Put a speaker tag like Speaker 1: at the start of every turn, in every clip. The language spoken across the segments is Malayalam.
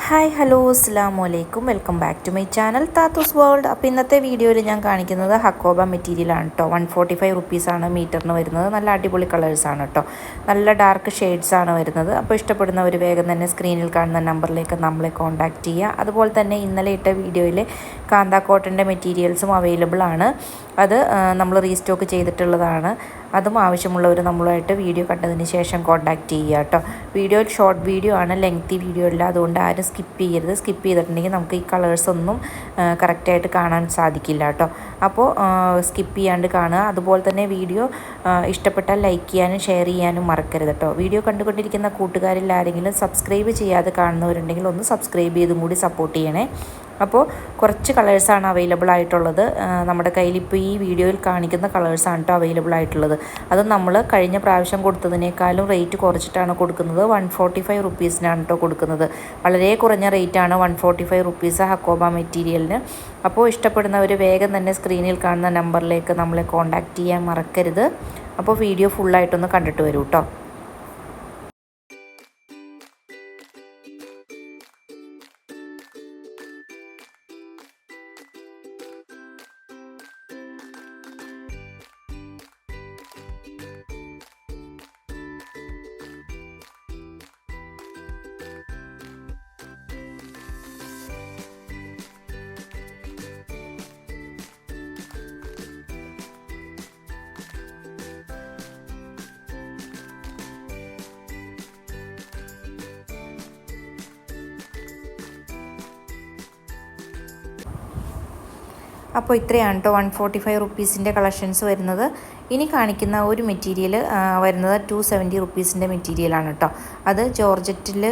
Speaker 1: ഹായ് ഹലോ അസ്സലാമു അലൈക്കും welcome back to my channel Thathus world. അപ്പോൾ ഇന്നത്തെ വീഡിയോയിൽ ഞാൻ കാണിക്കുന്നത് ഹക്കോബ മെറ്റീരിയലാണ് കേട്ടോ. 145 റുപ്പീസാണ് മീറ്ററിന് വരുന്നത്. നല്ല അടിപൊളി കളേഴ്സാണ് കേട്ടോ. നല്ല ഡാർക്ക് ഷെയ്ഡ്സാണ് വരുന്നത്. അപ്പോൾ ഇഷ്ടപ്പെടുന്നവർ വേഗം തന്നെ സ്ക്രീനിൽ കാണുന്ന നമ്പറിലേക്ക് നമ്മളെ കോൺടാക്റ്റ് ചെയ്യുക. അതുപോലെ തന്നെ ഇന്നലെ ഇട്ട വീഡിയോയിൽ കാന്ത കോട്ടൻ്റെ മെറ്റീരിയൽസും അവൈലബിൾ ആണ്. അത് നമ്മൾ റീസ്റ്റോക്ക് ചെയ്തിട്ടുള്ളതാണ്. അതും ആവശ്യമുള്ളവർ നമ്മളുമായിട്ട് വീഡിയോ കണ്ടതിന് ശേഷം കോൺടാക്റ്റ് ചെയ്യുക കേട്ടോ. വീഡിയോ ഷോർട്ട് വീഡിയോ ആണ്, ലെങ്തി വീഡിയോ അല്ല. അതുകൊണ്ട് ആരും സ്കിപ്പ് ചെയ്യരുത്. സ്കിപ്പ് ചെയ്തിട്ടുണ്ടെങ്കിൽ നമുക്ക് ഈ കളേഴ്സൊന്നും കറക്റ്റായിട്ട് കാണാൻ സാധിക്കില്ല കേട്ടോ. അപ്പോൾ സ്കിപ്പ് ചെയ്യാണ്ട് കാണുക. അതുപോലെ തന്നെ വീഡിയോ ഇഷ്ടപ്പെട്ടാൽ ലൈക്ക് ചെയ്യാനും ഷെയർ ചെയ്യാനും മറക്കരുത് കേട്ടോ. വീഡിയോ കണ്ടുകൊണ്ടിരിക്കുന്ന കൂട്ടുകാരിൽ ആരെങ്കിലും സബ്സ്ക്രൈബ് ചെയ്യാതെ കാണുന്നവരുണ്ടെങ്കിൽ ഒന്ന് സബ്സ്ക്രൈബ് ചെയ്തും കൂടി സപ്പോർട്ട് ചെയ്യണേ. അപ്പോൾ കുറച്ച് കളേഴ്സാണ് അവൈലബിൾ ആയിട്ടുള്ളത്. നമ്മുടെ കയ്യിൽ ഇപ്പോൾ ഈ വീഡിയോയിൽ കാണിക്കുന്ന കളേഴ്സാണ് കേട്ടോ അവൈലബിൾ ആയിട്ടുള്ളത്. അത് നമ്മൾ കഴിഞ്ഞ പ്രാവശ്യം കൊടുത്തതിനേക്കാളും റേറ്റ് കുറച്ചിട്ടാണ് കൊടുക്കുന്നത്. 145 റുപ്പീസിനാണ് കേട്ടോ കൊടുക്കുന്നത്. വളരെ കുറഞ്ഞ റേറ്റാണ് 145 റുപ്പീസ് ഹക്കോബ മെറ്റീരിയലിന്. അപ്പോൾ ഇഷ്ടപ്പെടുന്നവർ വേഗം തന്നെ സ്ക്രീനിൽ കാണുന്ന നമ്പറിലേക്ക് നമ്മളെ കോൺടാക്റ്റ് ചെയ്യാൻ മറക്കരുത്. അപ്പോൾ വീഡിയോ ഫുള്ളായിട്ടൊന്ന് കണ്ടിട്ട് വരൂ കേട്ടോ. അപ്പോൾ ഇത്രയാണ് കേട്ടോ 145 റുപ്പീസിൻ്റെ കളക്ഷൻസ് വരുന്നത്. ഇനി കാണിക്കുന്ന ഒരു മെറ്റീരിയൽ വരുന്നത് 270 റുപ്പീസിൻ്റെ മെറ്റീരിയലാണ് കേട്ടോ. അത് ജോർജറ്റിൽ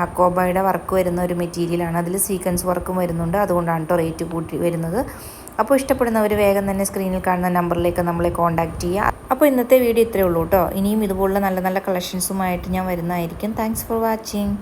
Speaker 1: ഹക്കോബയുടെ വർക്ക് വരുന്ന ഒരു മെറ്റീരിയലാണ്. അതിൽ സീക്വൻസ് വർക്കും വരുന്നുണ്ട്. അതുകൊണ്ടാണ് കേട്ടോ റേറ്റ് കൂട്ടി വരുന്നത്. അപ്പോൾ ഇഷ്ടപ്പെടുന്നവർ വേഗം തന്നെ സ്ക്രീനിൽ കാണുന്ന നമ്പറിലേക്ക് നമ്മളെ കോൺടാക്റ്റ് ചെയ്യുക. അപ്പോൾ ഇന്നത്തെ വീഡിയോ ഇത്രയേ ഉള്ളൂ കേട്ടോ. ഇനിയും ഇതുപോലുള്ള നല്ല നല്ല കളക്ഷൻസുമായിട്ട് ഞാൻ വരുന്നതായിരിക്കും. Thanks for watching.